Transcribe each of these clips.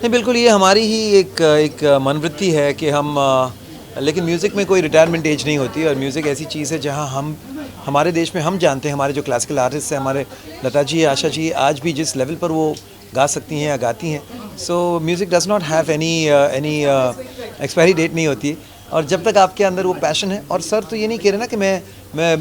नहीं, बिल्कुल ये हमारी ही एक मनवृत्ति है कि हम लेकिन म्यूज़िक में कोई रिटायरमेंट एज नहीं होती और म्यूज़िक ऐसी चीज़ है जहाँ हम हमारे देश में हम जानते हैं, हमारे जो क्लासिकल आर्टिस्ट हैं, हमारे लता जी, आशा जी, आज भी जिस लेवल पर वो गा सकती हैं या गाती हैं, so music does not have any expiry date नहीं होती है। और जब तक आपके अंदर वो पैशन है, और सर तो ये नहीं कह रहे ना कि मैं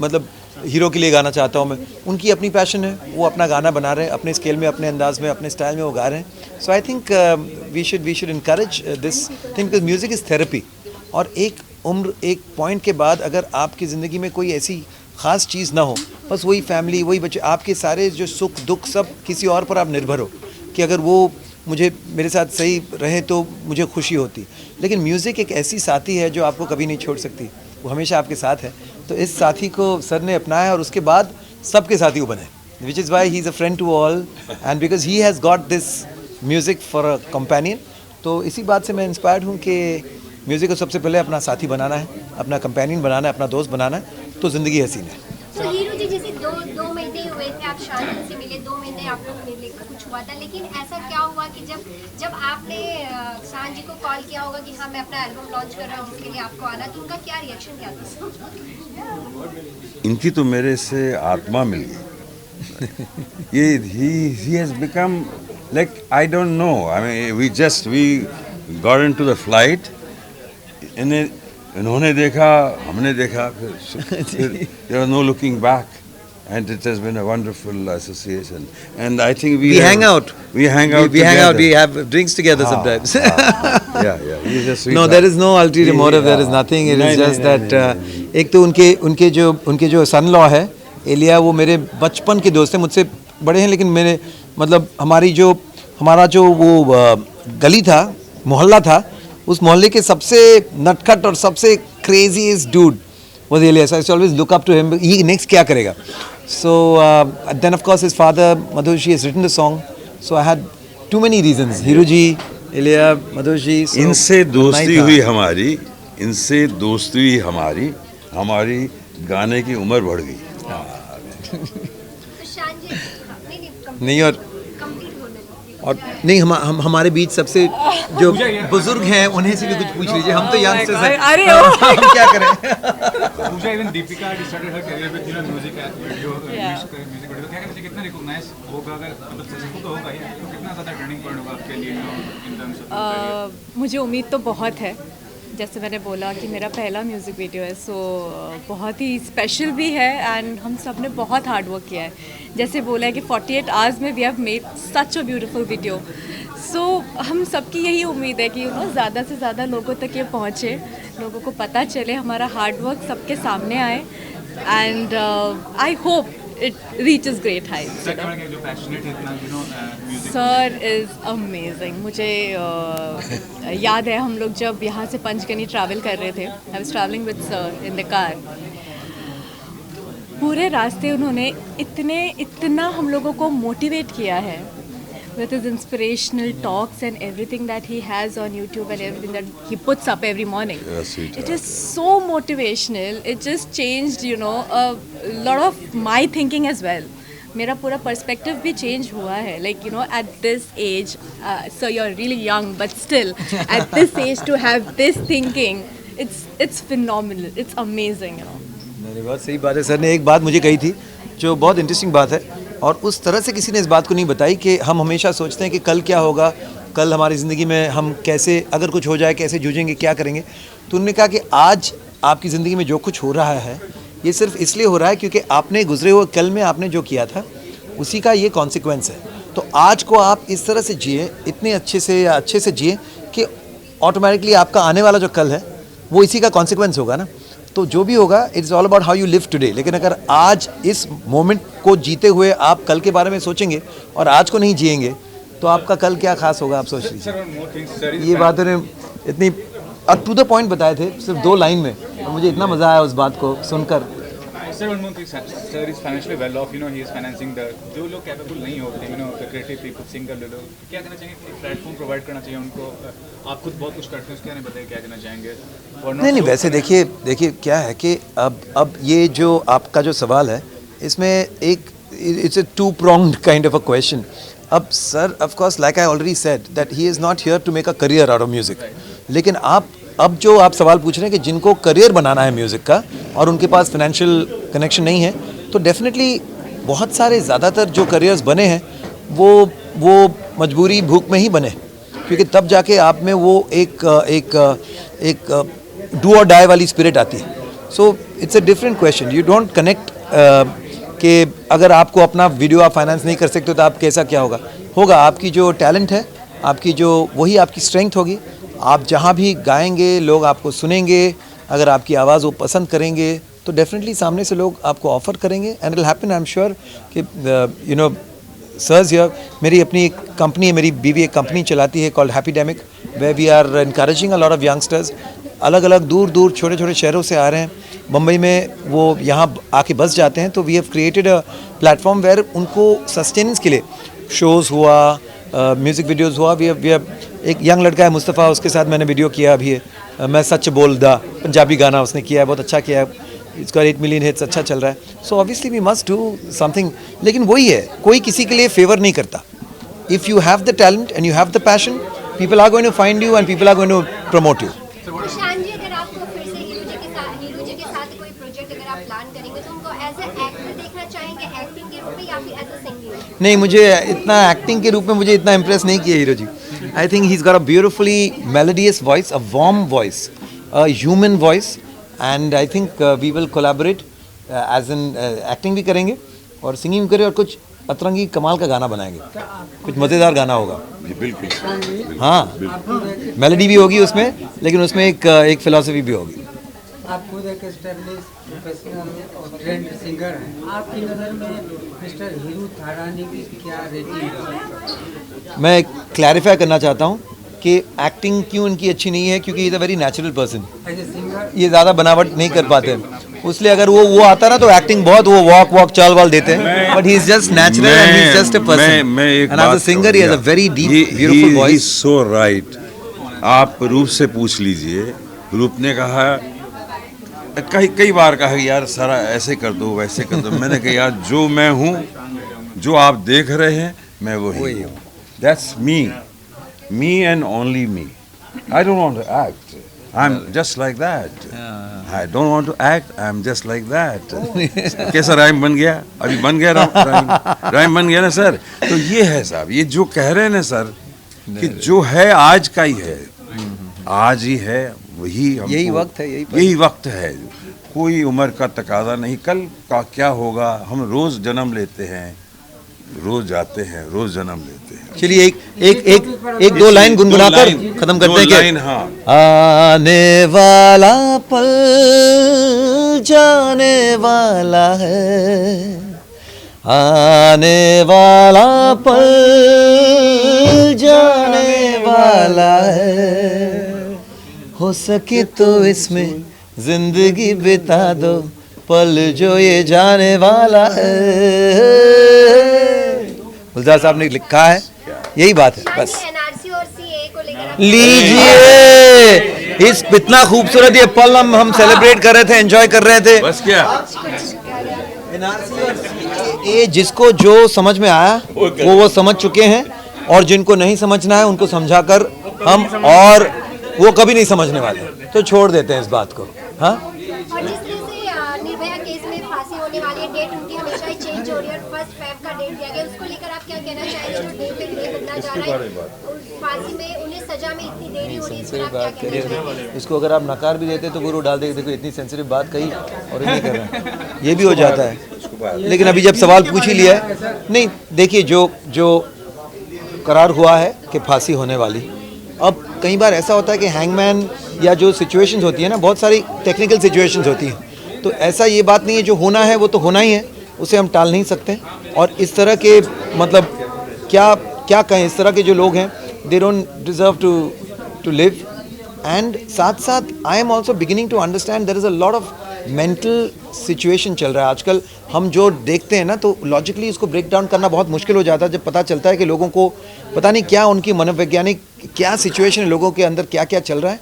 मतलब हीरो के लिए गाना चाहता हूँ, मैं उनकी अपनी पैशन है, वो अपना गाना बना रहे हैं अपने स्केल में, अपने अंदाज में, अपने स्टाइल में वो गा रहे हैं। So I think we should encourage this thing because music is therapy. और एक उम्र, एक पॉइंट के बाद अगर आपकी ज़िंदगी में कोई ऐसी ख़ास चीज़ ना हो, बस वही फैमिली, वही बच्चे, आपके सारे जो सुख दुख सब किसी और पर आप निर्भर हो कि अगर वो मुझे मेरे साथ सही रहे तो मुझे खुशी होती। लेकिन म्यूज़िक एक ऐसी साथी है जो आपको कभी नहीं छोड़ सकती, वो हमेशा आपके साथ है। तो इस साथी को सर ने अपनाया और उसके बाद सबके साथी वो बने, which is why he is a friend to all and because he has got this music for a companion. तो इसी बात से मैं इंस्पायर्ड हूँ कि म्यूज़िक को सबसे पहले अपना साथी बनाना है, अपना कंपेनियन बनाना है, अपना दोस्त बनाना है, तो ज़िंदगी हसीन है। तो हीरो जी, जैसे दो महीने हुए थे आप शान जी से मिले, 2 महीने आप लोग मिले, कुछ हुआ था, लेकिन ऐसा क्या हुआ कि जब आपने शान जी को कॉल किया होगा कि हाँ मैं अपना एल्बम लॉन्च कर रहा हूँ जिसके लिए आपको आना, तो उनका क्या रिएक्शन क्या था? इनकी तो मेरे से आत्मा मिल गई। ये he has become like I don't know. I mean we got into the flight. इन्होंने देखा, हमने देखा, फिर there was no looking back, and it has been a wonderful association. And I think we hang out. We hang out. We hang out. We have drinks together sometimes. Yeah. He's a sweetheart. No, there is no ulterior motive. There is nothing. It is just that एक तो उनके जो सन law है एलिया, वो मेरे बचपन के दोस्त हैं, मुझसे बड़े हैं, लेकिन मेरे मतलब हमारा जो वो गली था, मोहल्ला था, उस मोहल्ले के सबसे नटखट और सबसे craziest dude was Elias. I used to always look up to him. He next क्या करेगा? So then of course his father Madhur ji has written the song. So I had too many reasons. Hiru ji, Elia, Madhur ji. So इनसे दोस्ती हुई हमारी गाने की उम्र बढ़ गई। तो शान जी नहीं और नहीं हम हमारे बीच सबसे जो बुजुर्ग हैं उन्हें से भी कुछ पूछ लीजिए, हम तो यंगस्टर्स हैं, अरे हम क्या करें। पूजा, even Deepika started her career with music video, music video, क्या कहना चाहिए, कितना रिकॉग्नाइज होगा, अगर मतलब सक्सेसफुल तो होगा ही, तो कितना ज़्यादा टर्निंग पॉइंट होगा आपके लिए इन टर्म्स ऑफ? मुझे उम्मीद तो बहुत है, जैसे मैंने बोला कि मेरा पहला म्यूज़िक वीडियो है, सो बहुत ही स्पेशल भी है एंड हम सब ने बहुत हार्ड वर्क किया है। जैसे बोला है कि 48 आवर्स में we have made such a beautiful video, so हम सबकी यही उम्मीद है कि ज़्यादा से ज़्यादा लोगों तक ये पहुँचे, लोगों को पता चले, हमारा हार्ड वर्क सबके सामने आए and I hope it reaches great heights. Sir is amazing. मुझे याद है हम लोग जब यहाँ से पंचगनी ट्रैवल कर रहे थे, I was traveling with sir in the car. पूरे रास्ते उन्होंने इतना हम लोगों को मोटिवेट किया है with his inspirational talks and everything that he has on YouTube and everything that he puts up every morning. It is so motivational. It just changed, a lot of my thinking as well. मेरा पूरा perspective भी change हुआ है, like at this age, so you're really young, but still at this age to have this thinking, it's phenomenal, it's amazing. मेरी बात सही बात है, सर ने एक बात मुझे कही थी जो बहुत इंटरेस्टिंग बात है, और उस तरह से किसी ने इस बात को नहीं बताई कि हम हमेशा सोचते हैं कि कल क्या होगा, कल हमारी ज़िंदगी में हम कैसे, अगर कुछ हो जाए कैसे जूझेंगे, क्या करेंगे। तो उन्होंने कहा कि आज आपकी ज़िंदगी में जो कुछ हो रहा है ये सिर्फ इसलिए हो रहा है क्योंकि आपने गुजरे हुए कल में आपने जो किया था उसी का ये कॉन्सिक्वेंस है। तो आज को आप इस तरह से जिए, इतने अच्छे से जिए कि ऑटोमेटिकली आपका आने वाला जो कल है वो इसी का कॉन्सिक्वेंस होगा ना। तो जो भी होगा it's all about how you live today. लेकिन अगर आज इस मोमेंट को जीते हुए आप कल के बारे में सोचेंगे और आज को नहीं जिएंगे तो आपका कल क्या खास होगा, आप सोच लीजिए। ये बात उन्होंने इतनी टू द पॉइंट बताए थे, सिर्फ 2 लाइन में, और मुझे इतना मज़ा आया उस बात को सुनकर। Sir, one more thing, sir is financially well off, he is financing जो लोग कैपेबल नहीं होते, the creative people, singer लोग, क्या करना चाहेंगे, प्लेटफॉर्म प्रोवाइड करना चाहिए उनको। आप खुद बहुत कुछ करते हैं, उसके बारे में बताइए क्या करना चाहेंगे। नहीं, वैसे देखिए क्या है कि अब ये जो आपका जो सवाल है इसमें एक it's a 2-pronged kind of a question. अब sir of course like I already said that he is not here to make a career out of music, लेकिन अब जो आप सवाल पूछ रहे हैं कि जिनको करियर बनाना है म्यूज़िक का और उनके पास फाइनेंशियल कनेक्शन नहीं है, तो डेफिनेटली बहुत सारे ज़्यादातर जो करियर्स बने हैं वो मजबूरी भूख में ही बने, क्योंकि तब जाके आप में वो एक डू और डाई वाली स्पिरिट आती है. So it's a different question. You don't connect कि अगर आपको अपना वीडियो आप फाइनेंस नहीं कर सकते तो आप कैसा क्या होगा आपकी जो टैलेंट है, आपकी जो वही आपकी स्ट्रेंथ होगी. आप जहाँ भी गाएंगे लोग आपको सुनेंगे, अगर आपकी आवाज़ वो पसंद करेंगे तो डेफिनेटली सामने से लोग आपको ऑफ़र करेंगे and it happen. I am sure कि यू नो सर्स हियर, मेरी अपनी एक कंपनी है, मेरी बीवी एक कंपनी चलाती है called Happydemic, where we are encouraging a lot of youngsters. अलग अलग दूर दूर छोटे छोटे शहरों से आ रहे हैं. मुंबई में वो यहाँ आके बस जाते हैं, तो we have created a platform where उनको सस्टेनेंस के लिए शोज़ हुआ, म्यूज़िक वीडियोज़ हुआ. वी हैव एक यंग लड़का है मुस्तफ़ा, उसके साथ मैंने वीडियो किया अभी है, मैं सच बोलदा, पंजाबी गाना उसने किया है, बहुत अच्छा किया है. इसका 8 मिलियन हिट्स अच्छा चल रहा है. So obviously we must do something. लेकिन वही है, कोई किसी के लिए फेवर नहीं करता. If you have the talent and you have the passion, people are going to find you and people are going to promote you. Shaan ji, अगर आपको फिर से हीरो जी के साथ कोई प्रोजेक्ट अगर आप प्लान करेंगे तो उनको एज ए एक्टर देखना चाहेंगे, एक्टिंग के रूप में, या फिर एज ए सिंगर? नहीं, मुझे इतना एक्टिंग के रूप में मुझे इतना इम्प्रेस नहीं किया hero ji. I think he is got a beautifully melodious voice, a warm voice, a human voice, and I think we will collaborate as an acting भी करेंगे और सिंगिंग भी करें और कुछ अतरंगी कमाल का गाना बनाएंगे, कुछ मज़ेदार गाना होगा. जी बिल्कुल. हाँ, मेलोडी भी होगी उसमें, लेकिन उसमें एक फिलॉसफी भी होगी. आप खुद एक एस्टेब्लिश प्रोफेशनल और ट्रेंड सिंगर हैं. आपकी नज़र में मिस्टर हीरू थारानी की क्या रेटिंग है? मैं क्लैरिफाई करना चाहता हूँ कि एक्टिंग क्यों इनकी अच्छी नहीं है, क्योंकि is a very natural person. As a singer ये ज़्यादा बनावट नहीं कर पाते हैं, इसलिए अगर वो आता ना तो एक्टिंग बहुत वो वॉक चाल वाल देते हैं, but he is just natural and he is just a person. मैं एक and as a singer he has a very deep beautiful voice. So right. आप रूप से पूछ लीजिए. रूप ने कहा, कई बार कहा कि यार सारा ऐसे कर दो वैसे कर दो. मैंने कहा यार जो मैं हूँ, जो आप देख रहे हैं, मैं वही हूँ. That's me and only me. I don't want to act. I'm just like that. I don't want to act. I'm just like that. कैसा राइम बन गया? अभी बन गया राइम बन गया ना सर. तो ये है साहब, ये जो कह रहे हैं ना सर, कि जो है आज का ही है, आज ही है, वही हमको, यही वक्त है, यही वक्त है. कोई उम्र का तकाजा नहीं, कल का क्या होगा. हम रोज जन्म लेते हैं, रोज जाते हैं, रोज जन्म लेते हैं. चलिए एक दो लाइन गुनगुनाकर खत्म करते हैं. लाइन, हाँ. आने वाला पल जाने वाला है, आने वाला पल जाने वाला है, हो सके तो इसमें जिंदगी बिता दो, पल जो ये जाने वाला है. गुलजार साहब ने लिखा है, यही बात है बस. एनआरसी और सीए को लेकर लीजिए, इस इतना खूबसूरत ये पल हम सेलिब्रेट कर रहे थे, एंजॉय कर रहे थे. बस क्या, ये जिसको जो समझ में आया वो समझ चुके हैं, और जिनको नहीं समझना है उनको समझाकर हम, और वो कभी नहीं समझने वाले, तो छोड़ देते हैं इस बात को. हाँ, और जिस तरह से निर्भया केस में फांसी होने वाली है, डेट उनकी हमेशा ही चेंज हो रही है और 1 फेब का डेट दिया गया, उसको लेकर आप क्या कहना चाहेंगे? जो डेट पे डे बदला जा रहा है, उस फांसी में उन्हें सजा में इतनी देरी हो रही है, इस पर आप क्या कहना चाहेंगे? इसको अगर आप नकार भी देते तो गुरु डाल देते, देखो इतनी सेंसिटिव बात कही और ये कर रहे हैं, ये भी हो जाता है. लेकिन अभी जब सवाल पूछ ही लिया है, नहीं देखिए, जो करार हुआ है कि फांसी होने वाली, अब कई बार ऐसा होता है कि हैंगमैन या जो सिचुएशंस होती है ना, बहुत सारी टेक्निकल सिचुएशंस होती हैं, तो ऐसा ये बात नहीं है, जो होना है वो तो होना ही है, उसे हम टाल नहीं सकते. और इस तरह के मतलब क्या कहें, इस तरह के जो लोग हैं, they don't deserve to live. And साथ साथ I am also beginning to understand there is a lot of mental situation चल रहा है आजकल. हम जो देखते हैं ना, तो लॉजिकली इसको ब्रेक डाउन करना बहुत मुश्किल हो जाता है, जब पता चलता है कि लोगों को पता नहीं क्या उनकी मनोवैज्ञानिक क्या सिचुएशन है, लोगों के अंदर क्या क्या चल रहा है.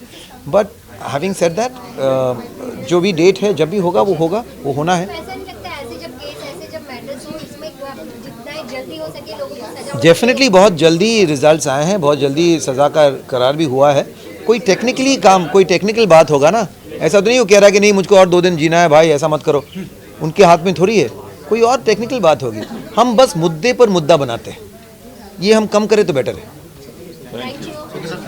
बट हैविंग सेड दैट, जो भी डेट है, जब भी होगा, वो होना है. ऐसा नहीं लगता ऐसे जब केस, ऐसे जब मैटर्स हो, इसमें जितना ही जल्द जल्दी हो सके, लोगों को सजा हो डेफिनेटली बहुत जल्दी रिजल्ट्स आए हैं, बहुत जल्दी सज़ा का करार भी हुआ है। कोई टेक्निकली काम, कोई टेक्निकल बात होगा ना, ऐसा तो नहीं वो कह रहा कि नहीं मुझको और 2 दिन जीना है भाई, ऐसा मत करो, उनके हाथ में थोड़ी है, कोई और टेक्निकल बात होगी। हम बस मुद्दे पर मुद्दा बनाते हैं, ये हम कम करें तो बेटर है। Thank you.